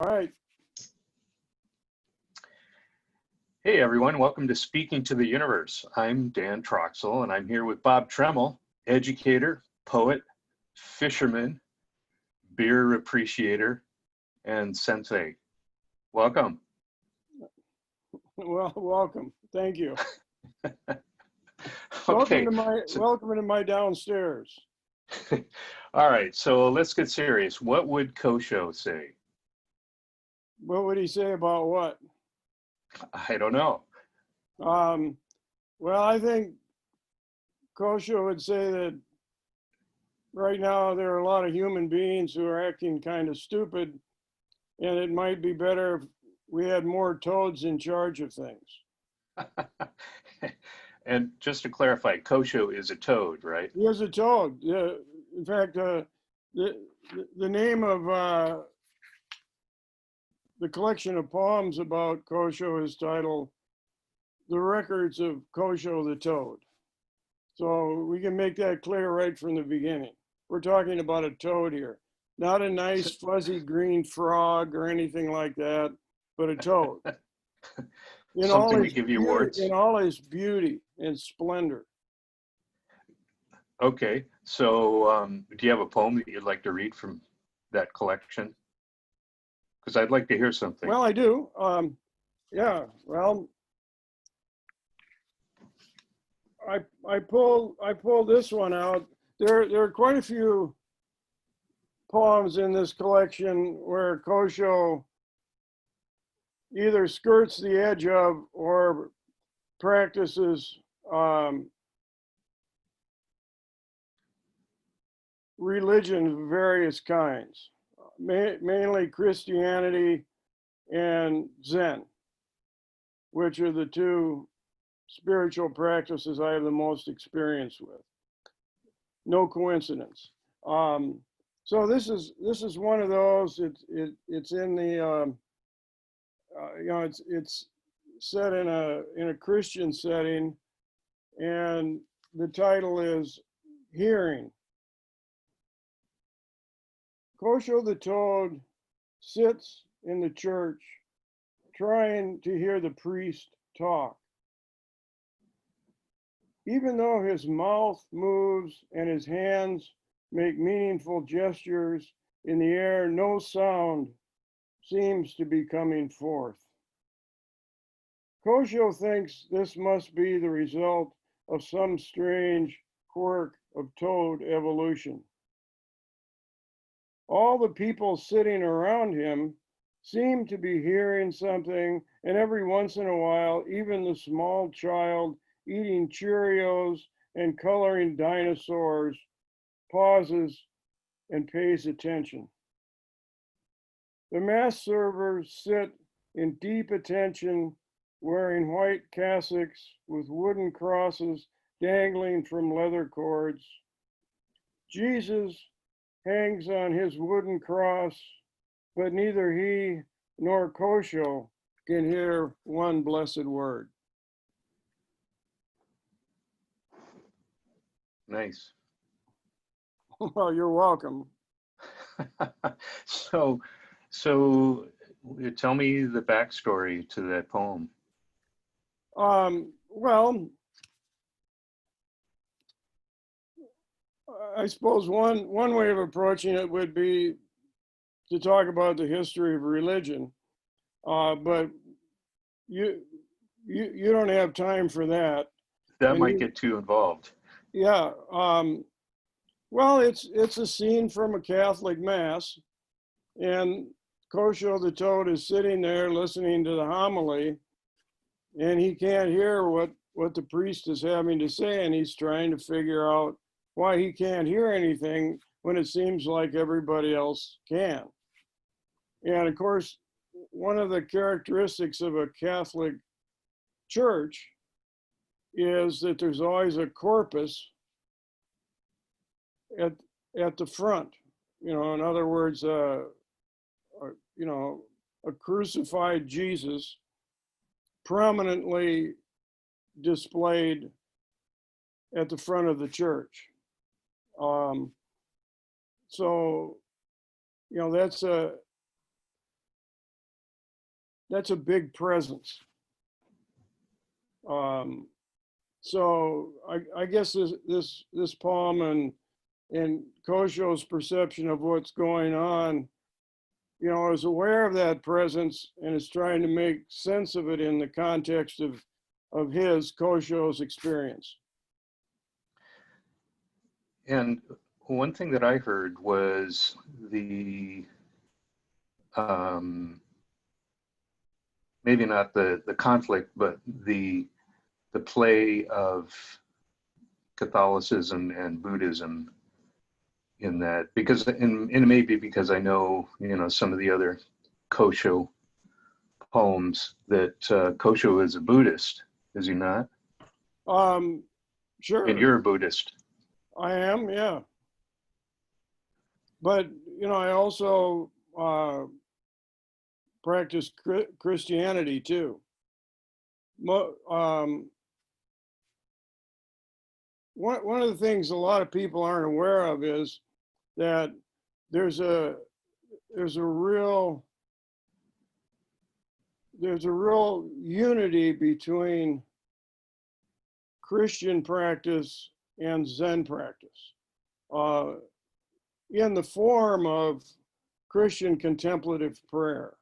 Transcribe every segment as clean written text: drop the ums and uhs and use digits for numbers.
All right. Hey everyone, welcome to Speaking to the Universe. I'm Dan Troxell and I'm here with Bob Tremmel, educator, poet, fisherman, beer appreciator, and sensei. Welcome. Well, welcome. Thank you. Okay. Welcome to my downstairs. All right, so let's get serious. What would Kosho say? What would he say about what? I don't know. Well, I think Kosho would say that right now there are a lot of human beings who are acting kind of stupid, and it might be better if we had more toads in charge of things. And just to clarify, Kosho is a toad, right? He is a toad. In fact, the name of the collection of poems about Kosho is titled "The Records of Kosho the Toad." So we can make that clear right from the beginning. We're talking about a toad here, not a nice fuzzy green frog or anything like that, but a toad. Something to give you awards? In all his beauty and splendor. Okay, so do you have a poem that you'd like to read from that collection? Because I'd like to hear something. Well, I do. Yeah, well, I pulled this one out. There are quite a few poems in this collection where Kosho either skirts the edge of or practices religion of various kinds, mainly Christianity and Zen, which are the two spiritual practices I have the most experience with. No coincidence. So this is one of those. It's in the it's set in a Christian setting, and the title is Hearing. Kosho the toad sits in the church trying to hear the priest talk. Even though his mouth moves and his hands make meaningful gestures in the air, no sound seems to be coming forth. Kosho thinks this must be the result of some strange quirk of toad evolution. All the people sitting around him seem to be hearing something, and every once in a while, even the small child eating Cheerios and coloring dinosaurs pauses and pays attention. The mass servers sit in deep attention, wearing white cassocks with wooden crosses dangling from leather cords. Jesus hangs on his wooden cross, but neither he nor Kosho can hear one blessed word. Nice. Well, you're welcome. So tell me the backstory to that poem. Well, I suppose one way of approaching it would be to talk about the history of religion, but you don't have time for that. That might get too involved. Yeah. Well, it's a scene from a Catholic mass, and Kosho the toad is sitting there listening to the homily, and he can't hear what the priest is having to say, and he's trying to figure out why he can't hear anything when it seems like everybody else can. And of course, one of the characteristics of a Catholic church is that there's always a corpus at the front. In other words, a crucified Jesus prominently displayed at the front of the church. So, that's that's a big presence. So I guess this poem and Kosho's perception of what's going on, is aware of that presence and is trying to make sense of it in the context of his Kosho's experience. And one thing that I heard was the maybe not the conflict, but the play of Catholicism and Buddhism in that, because and it may be because I know some of the other Kosho poems that Kosho is a Buddhist, is he not? Sure. And you're a Buddhist. I am, yeah. But I also practice Christianity too. One of the things a lot of people aren't aware of is that there's a real unity between Christian practice and Zen practice, in the form of Christian contemplative prayer.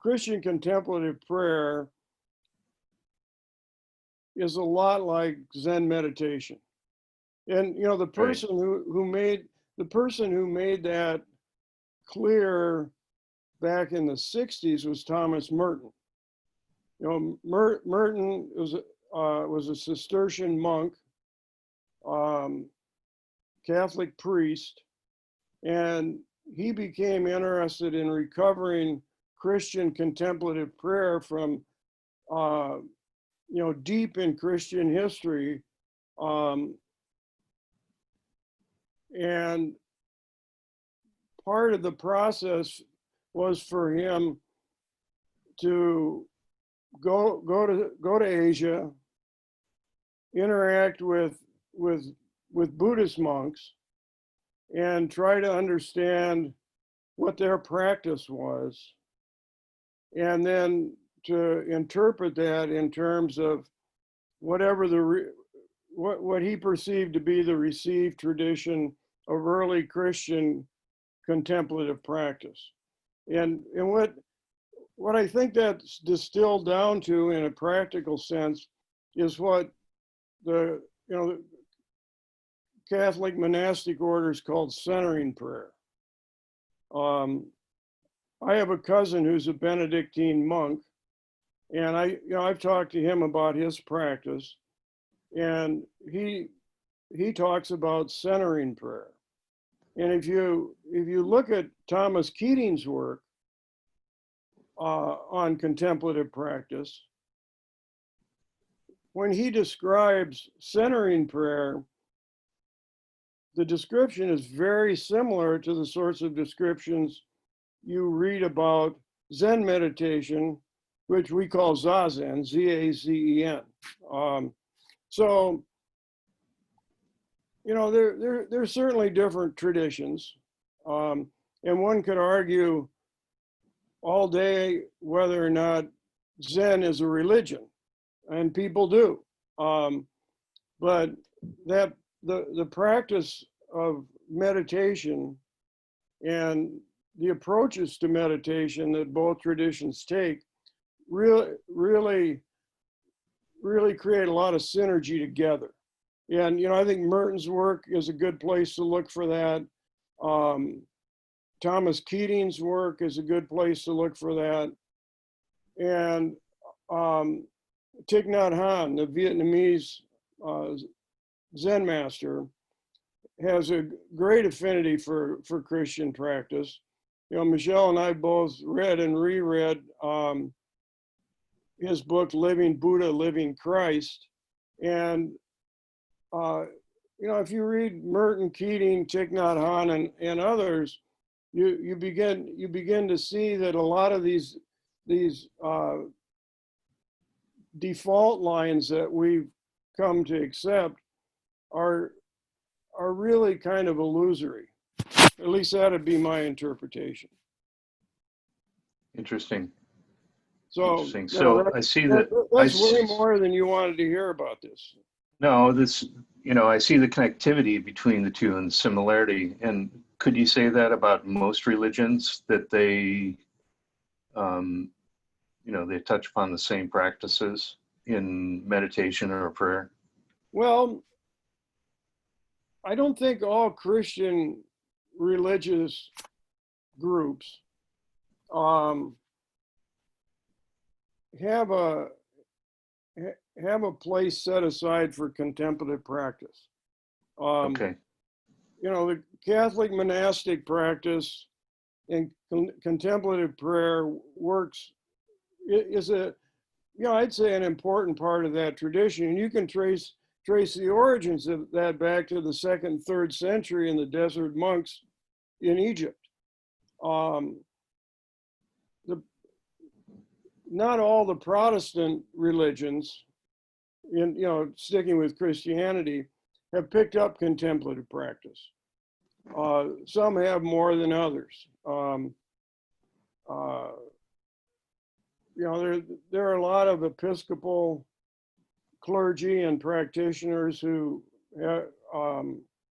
Christian contemplative prayer is a lot like Zen meditation. And the person who made that clear back in the 60s was Thomas Merton. Merton was a Cistercian monk, Catholic priest, and he became interested in recovering Christian contemplative prayer from deep in Christian history, and part of the process was for him to go to Asia, interact with Buddhist monks, and try to understand what their practice was, and then to interpret that in terms of whatever what he perceived to be the received tradition of early Christian contemplative practice. And what I think that's distilled down to in a practical sense is what the Catholic monastic orders called centering prayer. I have a cousin who's a Benedictine monk, and I've talked to him about his practice, and he talks about centering prayer. And if you look at Thomas Keating's work on contemplative practice, when he describes centering prayer, the description is very similar to the sorts of descriptions you read about Zen meditation, which we call Zazen, Z-A-Z-E-N. So, there's certainly different traditions. And one could argue all day whether or not Zen is a religion, and people do. But that the practice of meditation and the approaches to meditation that both traditions take really create a lot of synergy together. And I think Merton's work is a good place to look for that. Thomas Keating's work is a good place to look for that. And Thich Nhat Hanh, the Vietnamese Zen master, has a great affinity for Christian practice. Michelle and I both read and reread his book, Living Buddha, Living Christ. And, if you read Merton, Keating, Thich Nhat Hanh, and others, you begin to see that a lot of these default lines that we've come to accept are really kind of illusory. At least that'd be my interpretation. Interesting. So, Interesting. you know, So I see that, that's way more than you wanted to hear about this. no, this, I see the connectivity between the two and the similarity. And could you say that about most religions, that they, um, they touch upon the same practices in meditation or prayer? Well, I don't think all Christian religious groups um, have a have a place set aside for contemplative practice. Okay. The Catholic monastic practice and contemplative prayer works is I'd say an important part of that tradition. And you can trace the origins of that back to the 2nd, 3rd century and the desert monks in Egypt. Um, not all the Protestant religions, sticking with Christianity, have picked up contemplative practice. Some have more than others. There are a lot of Episcopal clergy and practitioners who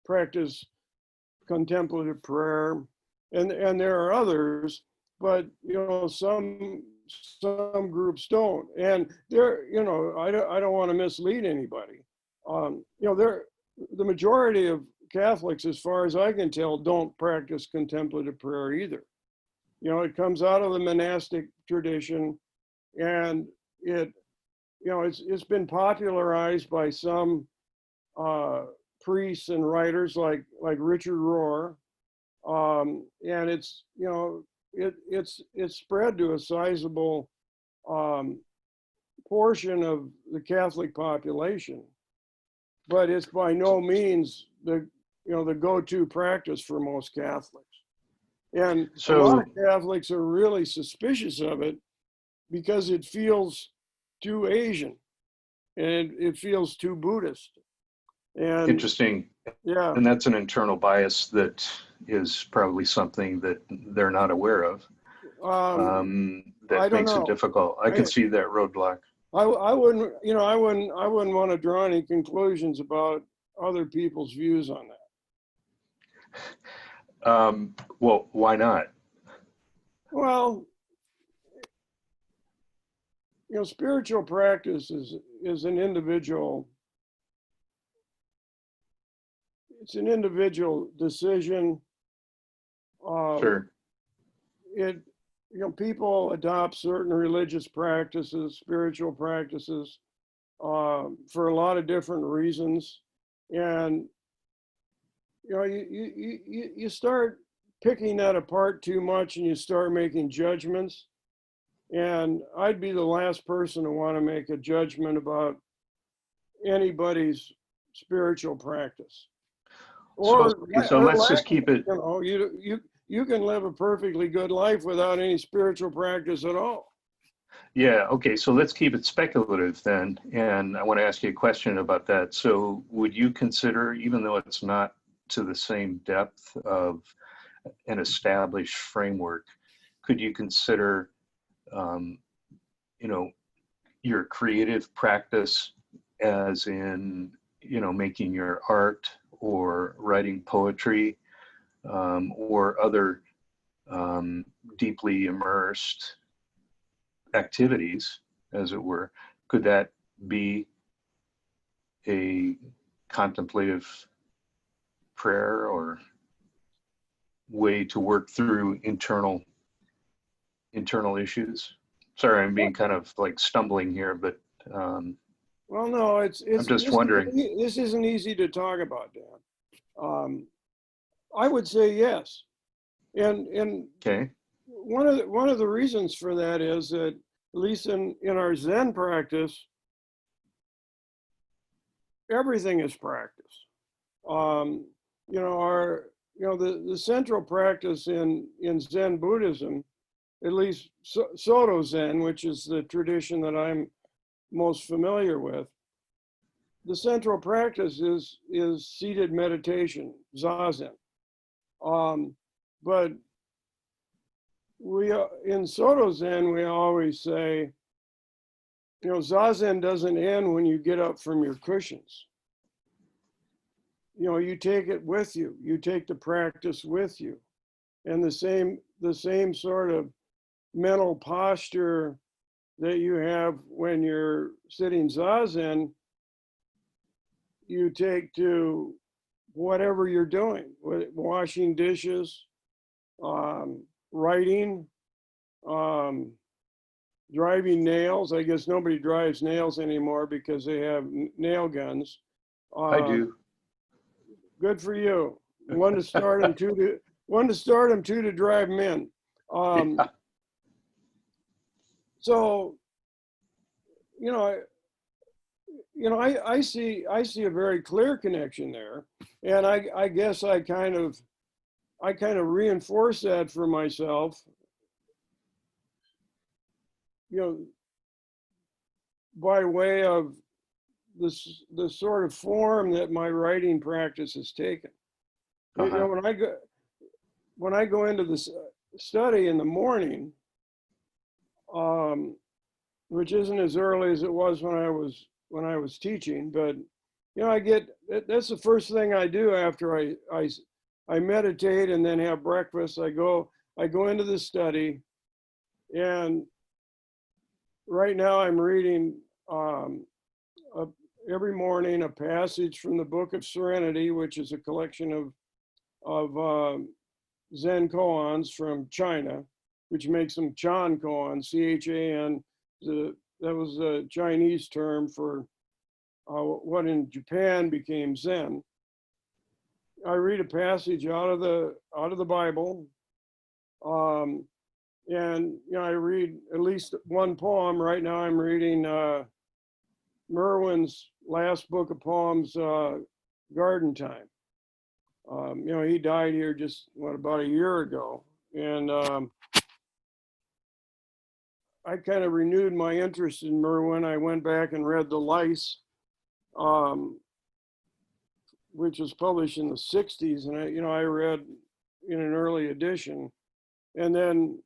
practice contemplative prayer, and there are others, but some groups don't. And I don't want to mislead anybody. The majority of Catholics, as far as I can tell, don't practice contemplative prayer either. It comes out of the monastic tradition, and it's been popularized by some priests and writers like Richard Rohr, and it's spread to a sizable portion of the Catholic population, but it's by no means the go-to practice for most Catholics. And a lot of Catholics are really suspicious of it because it feels too Asian and it feels too Buddhist. And interesting. yeah, And that's an internal bias that is probably something that they're not aware of. That makes it difficult. I could see that roadblock. I wouldn't want to draw any conclusions about other people's views on that. Well, why not? Well, spiritual practice is an individual. It's an individual decision. Sure. People adopt certain religious practices, spiritual practices, for a lot of different reasons, and you start picking that apart too much, and you start making judgments. And I'd be the last person to want to make a judgment about anybody's spiritual practice. So let's just keep it. You can live a perfectly good life without any spiritual practice at all. Yeah. Okay. So let's keep it speculative then. And I want to ask you a question about that. So would you consider, even though it's not to the same depth of an established framework, could you consider, your creative practice as in, making your art or writing poetry, or other deeply immersed activities, as it were? Could that be a contemplative prayer or way to work through internal issues? Sorry, I'm being kind of like stumbling here, but well, no, I'm just wondering. This isn't easy to talk about, Dan. I would say yes, and Okay. one of the reasons for that is that, at least in our Zen practice, everything is practice. The central practice in Zen Buddhism, at least Soto Zen, which is the tradition that I'm most familiar with, the central practice is seated meditation, zazen. But we in Soto Zen, we always say, you know, Zazen doesn't end when you get up from your cushions. You know, you take it with you. You take the practice with you. And the same sort of mental posture that you have when you're sitting Zazen, you take to whatever you're doing, washing dishes, writing, driving nails. I guess nobody drives nails anymore because they have nail guns. I do. Good for you. One to start them, two to drive them in. Yeah. So, you know, I see a very clear connection there, and I guess I kind of reinforce that for myself. You know, by way of the sort of form that my writing practice has taken. You know, when I go into this study in the morning, which isn't as early as it was when I was teaching, but you know, that's the first thing I do after I meditate and then have breakfast. I go into the study, and right now I'm reading every morning a passage from the Book of Serenity, which is a collection of Zen koans from China, which makes them Chan koans, Chan. That was a Chinese term for what in Japan became Zen. I read a passage out of the Bible, and you know, I read at least one poem. Right now, I'm reading Merwin's last book of poems, Garden Time. You know, he died here just about a year ago, and I kind of renewed my interest in Merwin. I went back and read The Lice, which was published in the 60s, and I read in an early edition, and then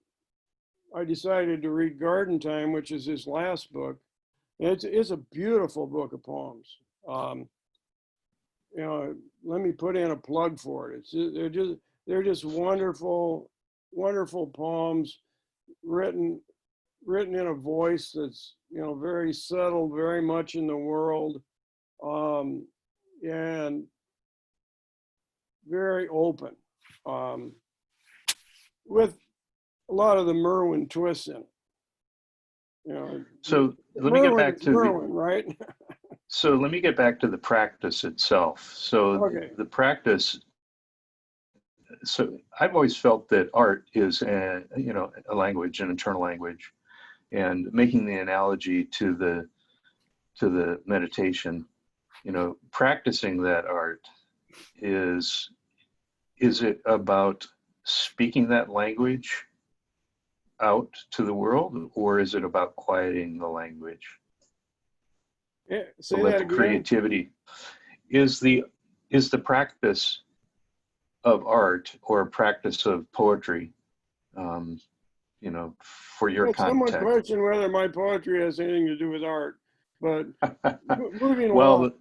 I decided to read Garden Time, which is his last book. It's a beautiful book of poems. You know, let me put in a plug for it. They're just wonderful, wonderful poems written in a voice that's, you know, very settled, very much in the world, and very open, with a lot of the Merwin twists in it. You know, So let me get Merwin back is to Merwin, right? so let me get back to the practice itself. So Okay. the practice. So I've always felt that art is a language, an internal language, and making the analogy to the meditation, you know, practicing that art is it about speaking that language out to the world, or is it about quieting the language Yeah, to say let that the again. creativity is the practice of art or a practice of poetry, you know, for your Well, someone context? questioned whether my poetry has anything to do with art, but moving along. Well,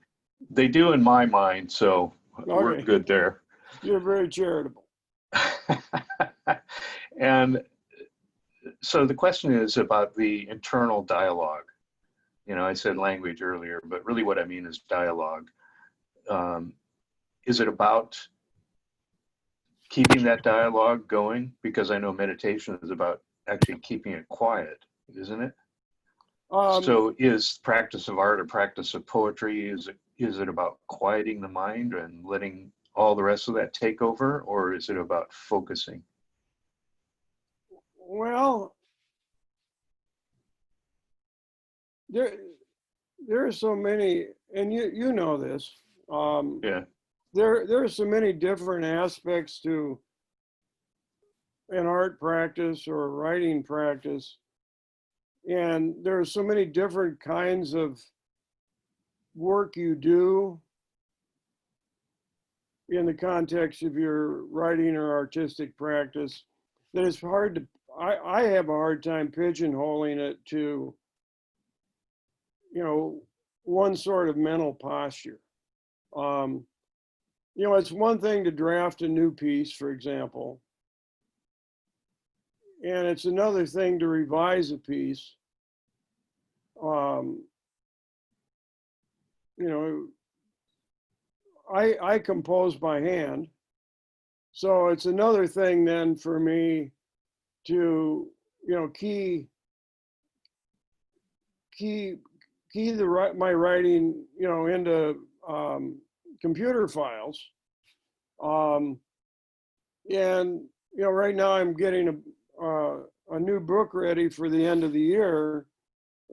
they do in my mind, so we're Okay, good there. you're very charitable. And so the question is about the internal dialogue. You know, I said language earlier, but really what I mean is dialogue. Is it about keeping that dialogue going? Because I know meditation is about actually keeping it quiet, isn't it? So is practice of art or practice of poetry, is it about quieting the mind and letting all the rest of that take over, or is it about focusing? Well, there are so many, and you know this. Yeah. There are so many different aspects to an art practice or a writing practice, and there are so many different kinds of work you do in the context of your writing or artistic practice that it's hard I have a hard time pigeonholing it to, one sort of mental posture. Um, it's one thing to draft a new piece, for example, and it's another thing to revise a piece. Um, you know, I compose by hand, so it's another thing then for me to, key my writing, into computer files. Um, and right now I'm getting a new book ready for the end of the year,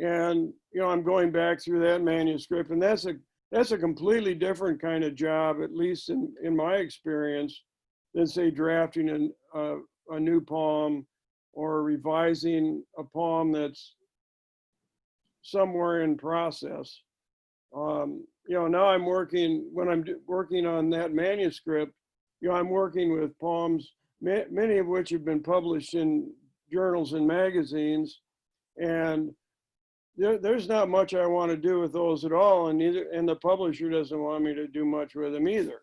and I'm going back through that manuscript, and that's a completely different kind of job, at least in my experience, than say drafting a new poem or revising a poem that's somewhere in process. Now I'm working, when I'm working on that manuscript, I'm working with poems, many of which have been published in journals and magazines, and there's not much I want to do with those at all, and the publisher doesn't want me to do much with them either.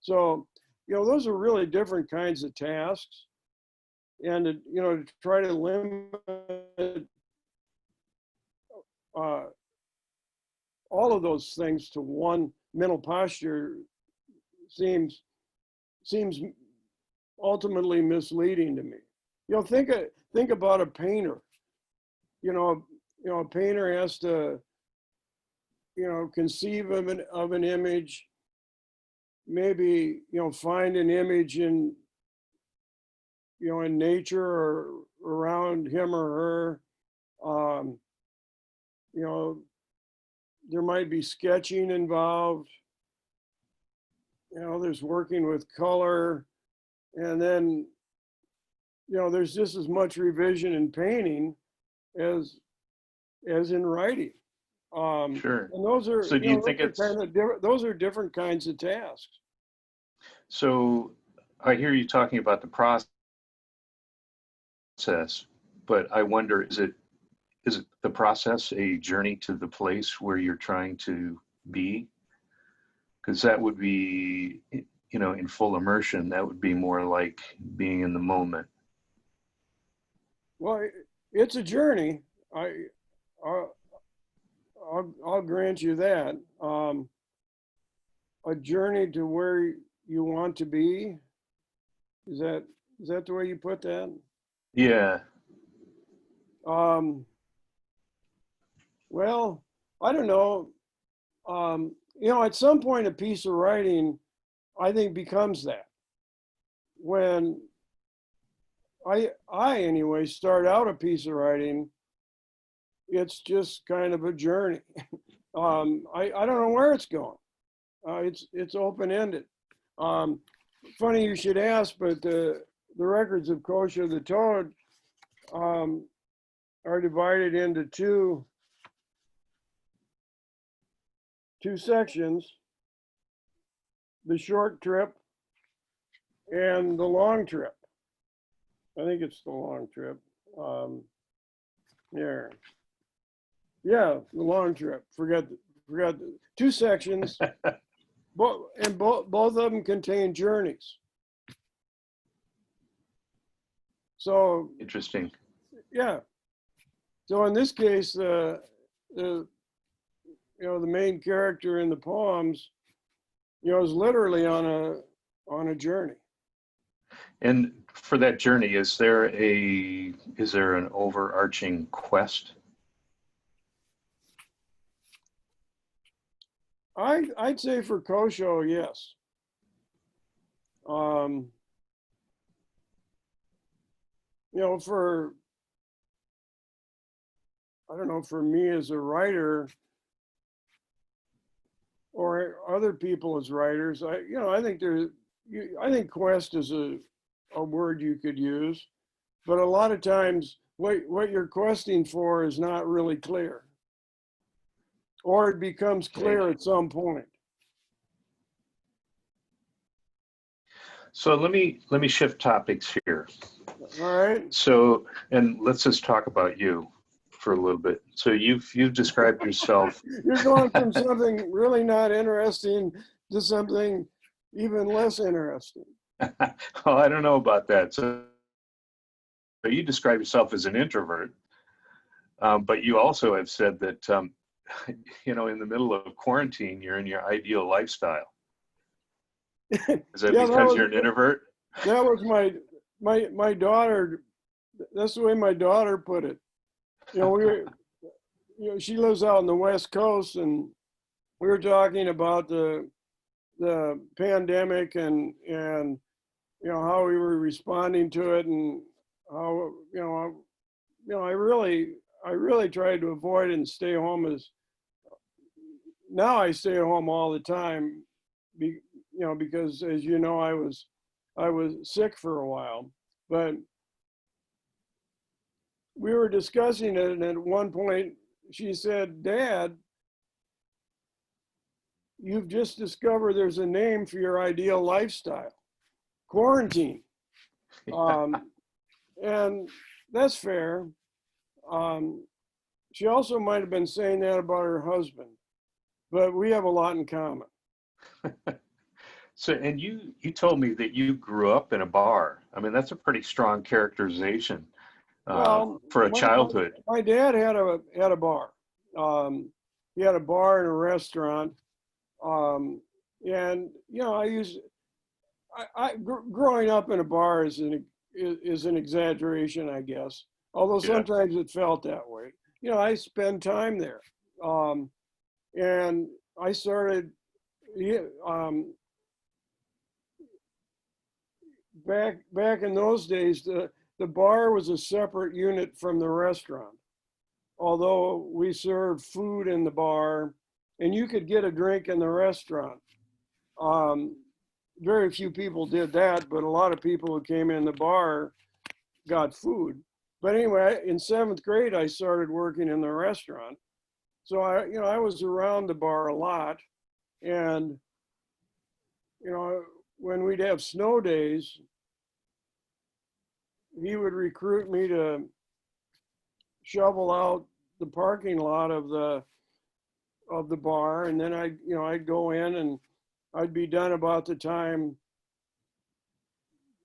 So, those are really different kinds of tasks, and to try to limit all of those things to one mental posture seems ultimately misleading to me. Think about a painter. A painter has to, conceive of an image, maybe, find an image in nature or around him or her. There might be sketching involved. There's working with color, and then, there's just as much revision in painting as in writing. Sure. And those are, So do you think it's kind of different, those are different kinds of tasks. so I hear you talking about the process, but I wonder, is it the process a journey to the place where you're trying to be? Because that would be, in full immersion, that would be more like being in the moment. Well, it's a journey. I'll grant you that. A journey to where you want to be. Is that the way you put that? Yeah. Well, I don't know. At some point, a piece of writing, I think, becomes that. When I anyway start out a piece of writing, it's just kind of a journey. I don't know where it's going. It's open ended. Funny you should ask, but the records of Kosho the Toad are divided into two sections: the short trip and the long trip. I think it's the long trip. There. Yeah, the long trip. Forgot the two sections. Both of them contain journeys. So Interesting. yeah. So in this case, the main character in the poems, is literally on a journey. And for that journey, is there an overarching quest? I'd say for Kosho, yes. I don't know, for me as a writer or other people as writers, I think quest is a word you could use, but a lot of times what you're questing for is not really clear, or it becomes clear at some point. So let me shift topics here. All right. So, and let's just talk about you for a little bit. So you've described yourself. You're going from something really not interesting to something even less interesting. Well, I don't know about that. So you describe yourself as an introvert, but you also have said that in the middle of quarantine, you're in your ideal lifestyle. Is that Yeah, because you're an introvert? that was my daughter. That's the way my daughter put it. She lives out on the West Coast, and we were talking about the pandemic and how we were responding to it, and how I really tried to avoid it and stay home. Now I stay at home all the time, because as you know, I was sick for a while. But we were discussing it, and at one point she said, "Dad, you've just discovered there's a name for your ideal lifestyle: quarantine." And that's fair. She also might have been saying that about her husband, but we have a lot in common. So, and you told me that you grew up in a bar. I mean, that's a pretty strong characterization Well, for a childhood. my dad had a bar. He had a bar and a restaurant. And growing up in a bar is an exaggeration, I guess. Although Yeah. sometimes it felt that way. I spend time there, and I started back in those days. The bar was a separate unit from the restaurant, although we served food in the bar, and you could get a drink in the restaurant. Very few people did that, but a lot of people who came in the bar got food. But anyway, in seventh grade, I started working in the restaurant. So I was around the bar a lot. And, when we'd have snow days, he would recruit me to shovel out the parking lot of the bar. And then I'd go in, and I'd be done about the time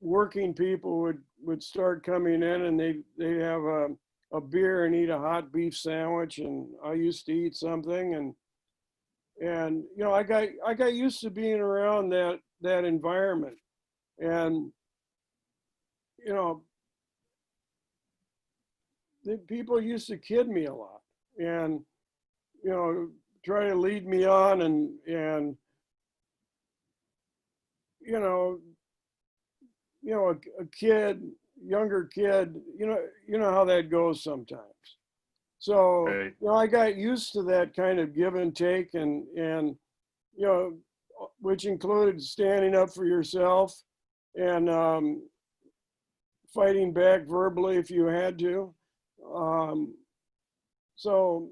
working people would start coming in, and they have a beer and eat a hot beef sandwich, and I used to eat something, and I got used to being around that environment. And the people used to kid me a lot, and try to lead me on, and younger kid, how that goes sometimes. So, Right. I got used to that kind of give and take, and which included standing up for yourself, and fighting back verbally if you had to. So,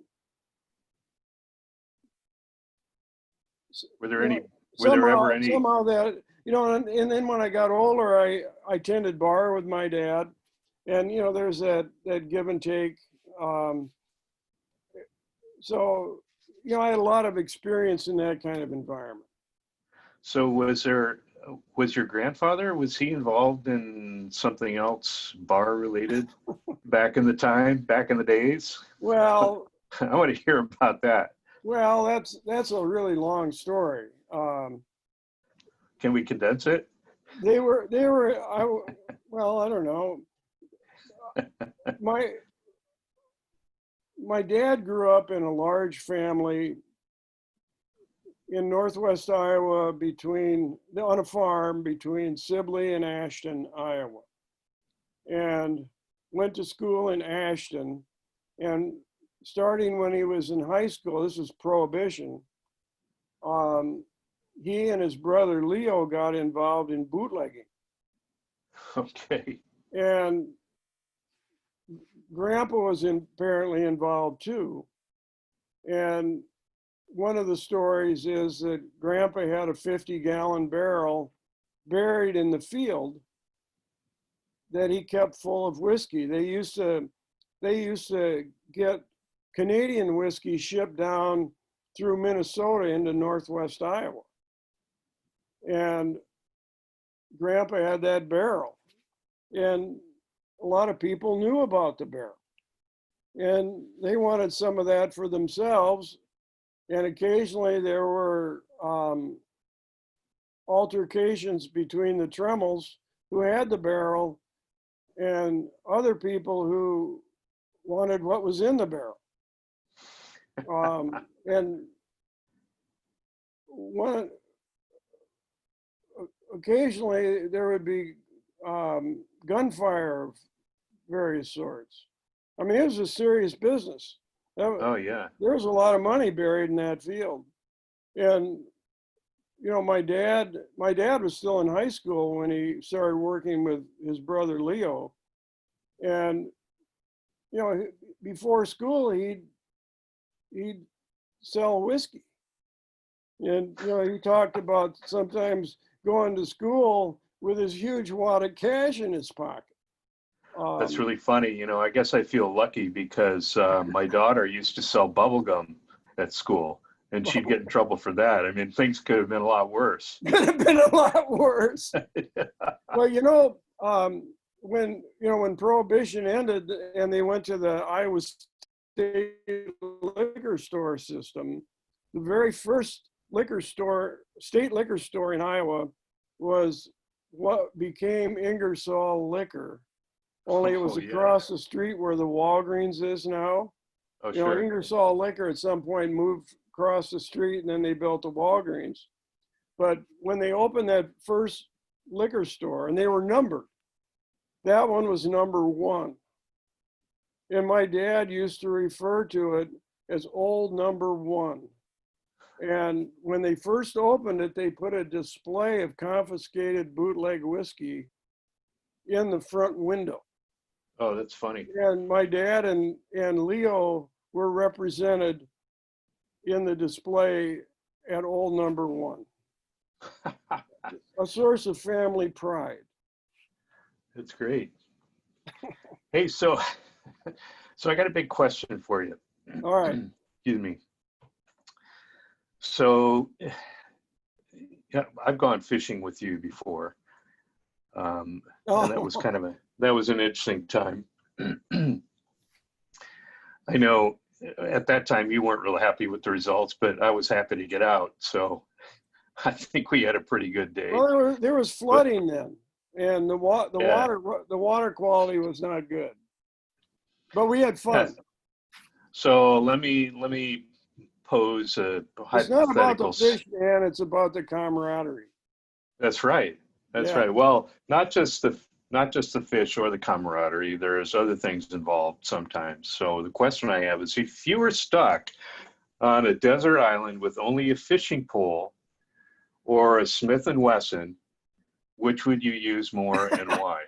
Were there you any? know, Were there ever any? somehow that, and then when I got older, I tended bar with my dad, and there's that give and take. So I had a lot of experience in that kind of environment. So was your grandfather? Was he involved in something else bar related back in the days? Well, I want to hear about that. that's a really long story. Can we condense it? They were well, I don't know. My dad grew up in a large family in northwest Iowa, on a farm between Sibley and Ashton, Iowa, and went to school in Ashton. And starting when he was in high school, this was Prohibition, he and his brother Leo got involved in bootlegging. Okay. And Grandpa was apparently involved too. And one of the stories is that Grandpa had a 50-gallon barrel buried in the field that he kept full of whiskey. They used to get Canadian whiskey shipped down through Minnesota into northwest Iowa. And Grandpa had that barrel. And a lot of people knew about the barrel. And they wanted some of that for themselves. And occasionally there were altercations between the Tremmels, who had the barrel, and other people who wanted what was in the barrel. And occasionally there would be gunfire of various sorts. I mean, it was a serious business. Oh yeah. There was a lot of money buried in that field. And you know, my dad was still in high school when he started working with his brother Leo. And you know, before school he'd sell whiskey. And you know, he talked about sometimes going to school with his huge wad of cash in his pocket. That's really funny. You know, I guess I feel lucky because my daughter used to sell bubble gum at school, and she'd get in trouble for that. I mean, things could have been a lot worse. Could have been a lot worse. Well, you know, when Prohibition ended and they went to the Iowa State liquor store system, the very first state liquor store in Iowa was what became Ingersoll Liquor. Only it was across the street where the Walgreens is now. Oh, you know, Ingersoll Liquor at some point moved across the street, and then they built the Walgreens. But when they opened that first liquor store, and they were numbered, that one was number 1. And my dad used to refer to it as Old Number 1. And when they first opened it, they put a display of confiscated bootleg whiskey in the front window. Oh, that's funny. And my dad and Leo were represented in the display at Old Number 1. A source of family pride. That's great. Hey, so I got a big question for you. All right. Excuse me. So yeah, I've gone fishing with you before. And that was that was an interesting time. I know at that time you weren't real happy with the results, but I was happy to get out. So I think we had a pretty good day. Well, there was flooding then, and the water quality was not good. But we had fun. Yeah. So let me pose a hypothetical. It's not about the fish, man. It's about the camaraderie. That's right. That's right. Well, not just the fish or the camaraderie. There's other things involved sometimes. So the question I have is, if you were stuck on a desert island with only a fishing pole or a Smith & Wesson, which would you use more and why?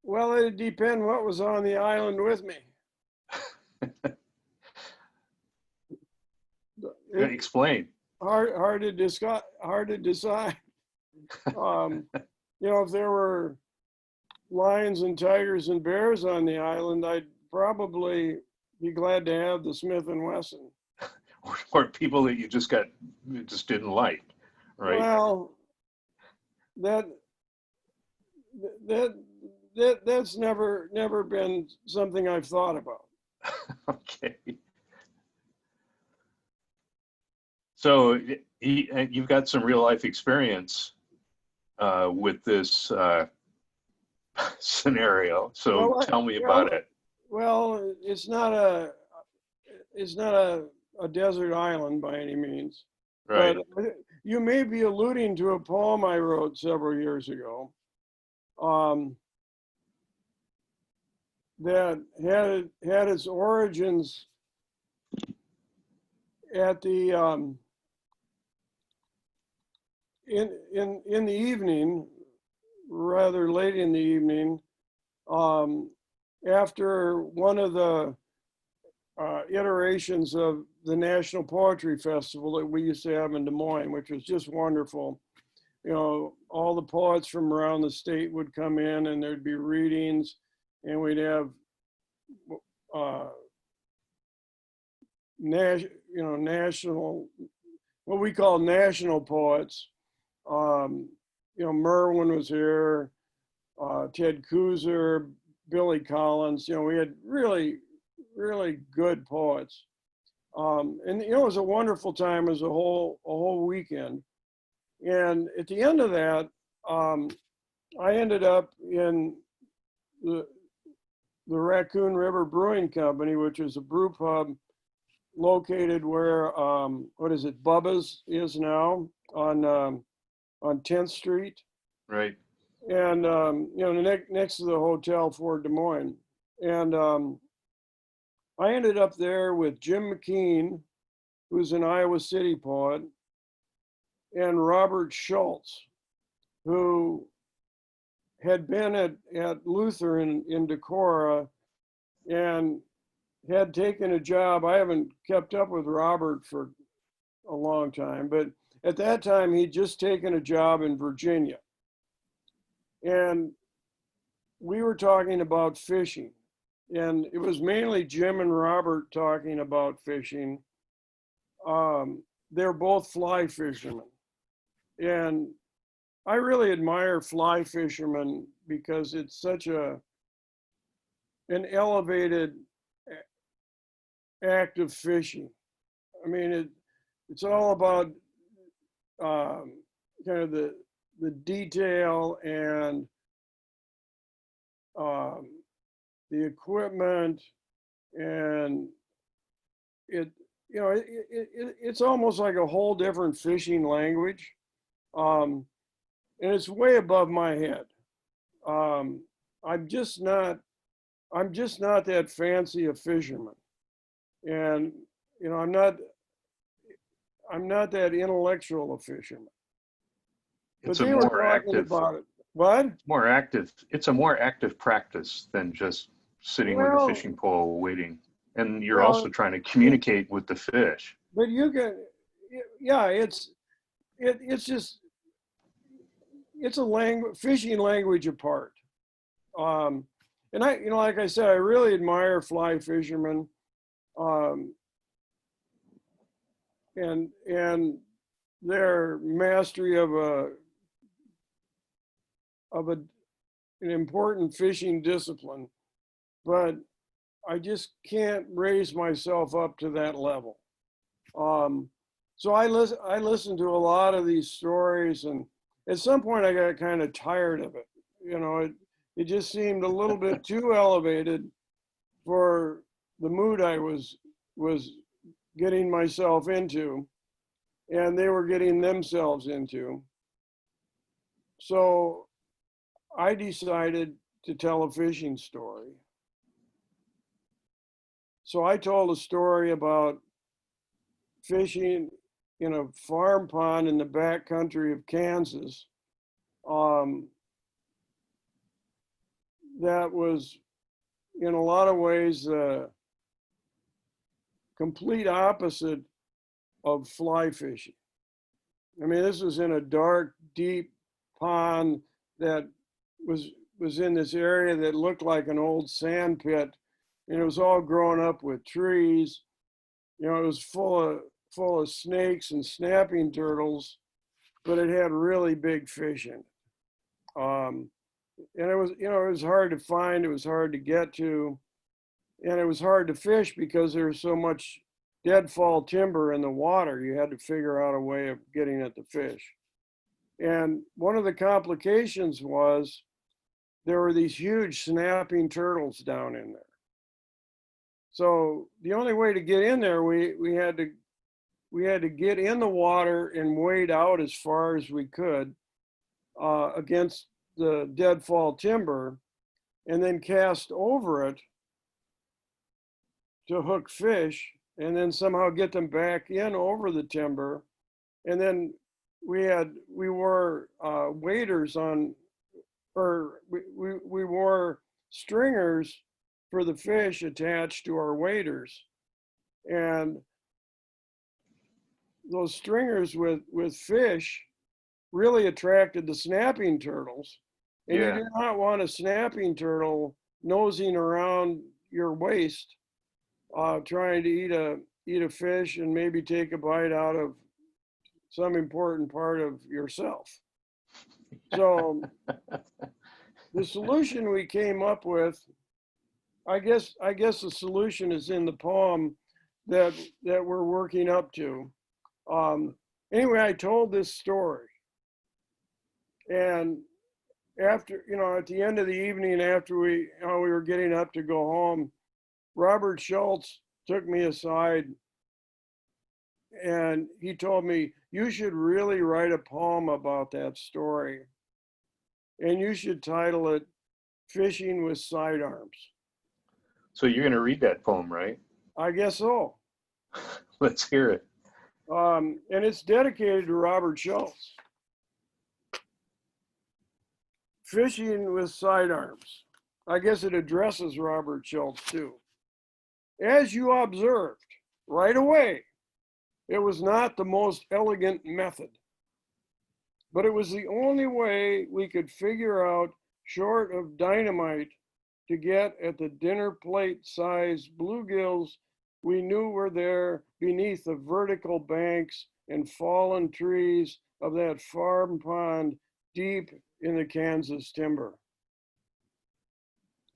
Well, it'd depend what was on the island with me. Explain. Hard to decide. You know, if there were lions and tigers and bears on the island, I'd probably be glad to have the Smith & Wesson. Or people that you just didn't like, right? Well, that's never been something I've thought about. Okay. So you've got some real life experience with this scenario. So well, tell me about it. Well, it's not a desert island by any means. Right. But you may be alluding to a poem I wrote several years ago that had its origins at the in the evening, rather late in the evening, after one of the iterations of the National Poetry Festival that we used to have in Des Moines, which was just wonderful. all the poets from around the state would come in, and there'd be readings, and we'd have national, what we call national poets. Merwin was here, Ted Kuzer, Billy Collins. We had really, really good poets. And it was a wonderful time. It was a whole weekend. And at the end of that, I ended up in the Raccoon River Brewing Company, which is a brew pub located where Bubba's is now on 10th Street. Right. And next to the Hotel Fort Des Moines. And I ended up there with Jim McKean, who's an Iowa City poet, and Robert Schultz, who had been at Luther in Decorah and had taken a job. I haven't kept up with Robert for a long time, but at that time he'd just taken a job in Virginia. And we were talking about fishing, and it was mainly Jim and Robert talking about fishing. They're both fly fishermen. And I really admire fly fishermen because it's such an elevated act of fishing. I mean, it's all about kind of the detail and the equipment, and it's almost like a whole different fishing language. And it's way above my head. I'm just not that fancy a fisherman. And, I'm not that intellectual a fisherman. It's but they were talking about it. What? More active. It's a more active practice than just sitting with a fishing pole waiting. And you're also trying to communicate with the fish. But you can, yeah, it's a fishing language apart. And I, like I said, I really admire fly fishermen. And their mastery of an important fishing discipline, but I just can't raise myself up to that level. So I listened to a lot of these stories, and at some point I got kind of tired of it. It just seemed a little bit too elevated for the mood I was getting myself into, and they were getting themselves into. So I decided to tell a fishing story. So I told a story about fishing in a farm pond in the back country of Kansas. That was, in a lot of ways, the complete opposite of fly fishing. I mean, this was in a dark, deep pond that was in this area that looked like an old sand pit, and it was all grown up with trees. It was full of snakes and snapping turtles, but it had really big fish in it. And it was hard to find, it was hard to get to, and it was hard to fish because there was so much deadfall timber in the water. You had to figure out a way of getting at the fish. And one of the complications was there were these huge snapping turtles down in there. So the only way to get in there, we had to get in the water and wade out as far as we could against the deadfall timber, and then cast over it to hook fish, and then somehow get them back in over the timber. And then we wore waders on, or we wore stringers for the fish attached to our waders. And those stringers with fish really attracted the snapping turtles. And you Yeah. do not want a snapping turtle nosing around your waist, trying to eat a fish and maybe take a bite out of some important part of yourself. So the solution we came up with, I guess the solution is in the poem that we're working up to. Anyway, I told this story, and after, at the end of the evening, after we were getting up to go home, Robert Schultz took me aside and he told me, you should really write a poem about that story, and you should title it Fishing with Sidearms. So you're going to read that poem, right? I guess so. Let's hear it. And it's dedicated to Robert Schultz. Fishing with Sidearms. I guess it addresses Robert Schultz too. As you observed right away, it was not the most elegant method, but it was the only way we could figure out, short of dynamite, to get at the dinner plate sized bluegills we knew were there beneath the vertical banks and fallen trees of that farm pond deep in the Kansas timber.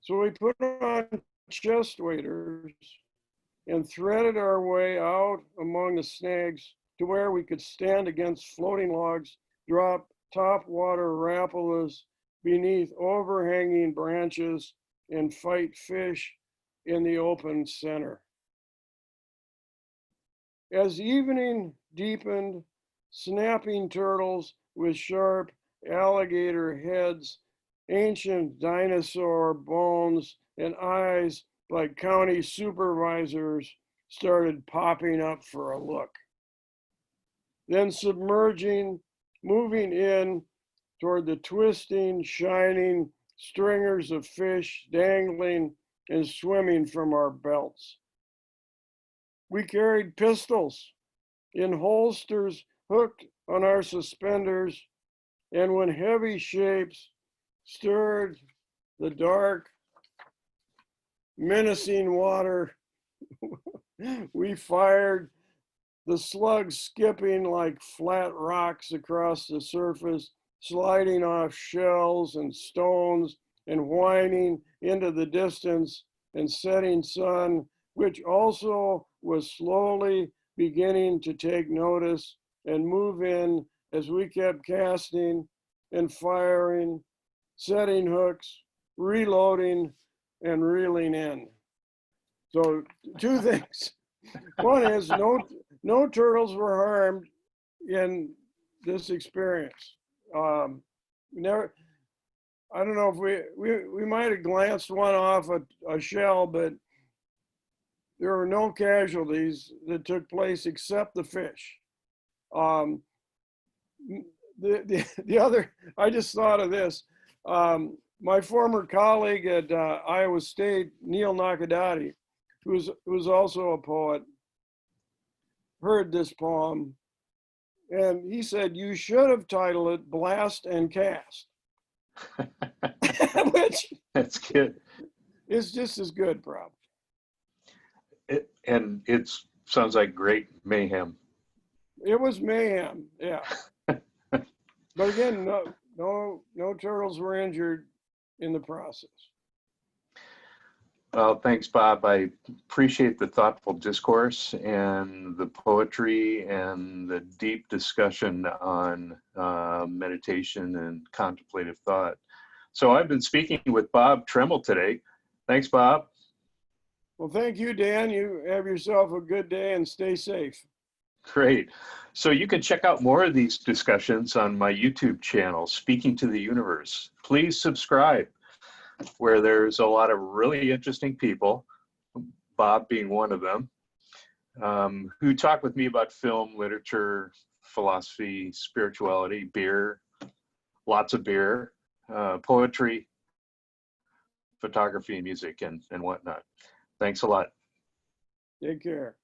So we put on chest waders and threaded our way out among the snags to where we could stand against floating logs, drop topwater rapalas beneath overhanging branches, and fight fish in the open center. As evening deepened, snapping turtles with sharp alligator heads, ancient dinosaur bones, and eyes like county supervisors started popping up for a look. Then submerging, moving in toward the twisting, shining stringers of fish dangling and swimming from our belts. We carried pistols in holsters hooked on our suspenders, and when heavy shapes stirred the dark, menacing water, we fired, the slugs skipping like flat rocks across the surface, sliding off shells and stones and whining into the distance and setting sun, which also was slowly beginning to take notice and move in as we kept casting and firing, setting hooks, reloading, and reeling in. So two things. One is no turtles were harmed in this experience. Never. I don't know if we might have glanced one off a shell, but there were no casualties that took place except the fish. The other, I just thought of this. My former colleague at Iowa State, Neil Nakadati, who's also a poet, heard this poem, and he said, you should have titled it Blast and Cast. Which That's good. is just as good, probably. And it sounds like great mayhem. It was mayhem, yeah. But again, no turtles were injured in the process. Well, thanks, Bob. I appreciate the thoughtful discourse and the poetry and the deep discussion on meditation and contemplative thought. So I've been speaking with Bob Tremmell today. Thanks, Bob. Well, thank you, Dan. You have yourself a good day and stay safe. Great. So you can check out more of these discussions on my YouTube channel, Speaking to the Universe. Please subscribe, where there's a lot of really interesting people, Bob being one of them, who talk with me about film, literature, philosophy, spirituality, beer, lots of beer, poetry, photography, music, and whatnot. Thanks a lot. Take care.